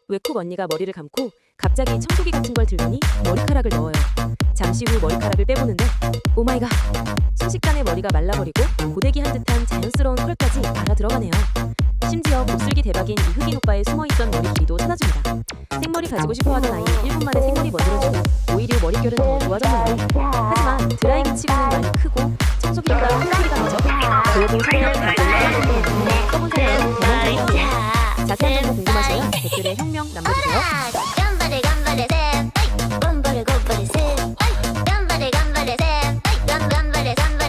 왜콕 언니가 머리를 감고 갑자기 청소기 같은 걸 들더니 머리카락을 넣어요. 잠시 후 머리카락을 빼보는데 오마이갓! 순식간에 머리가 말라버리고 고데기 한 듯한 자연스러운 컬까지 알아 들어가네요. 심지어 곱슬기 대박인 이흑인 오빠의 숨어있던 머리 길이도 찾아줍니다. 생머리 가지고 싶어하던 아이 1분 만에 생머리 만들어주고 오히려 머릿결은 더 좋아졌나요? 하지만 드라이기 치고는 많이 크고 청소기보다 큰 소리가 나죠? 그래도 성능은 다 올라가는데 써본 사람은 대만족이에요. 자세한 정보 궁금하시면 댓글에 혁명 남겨주세요.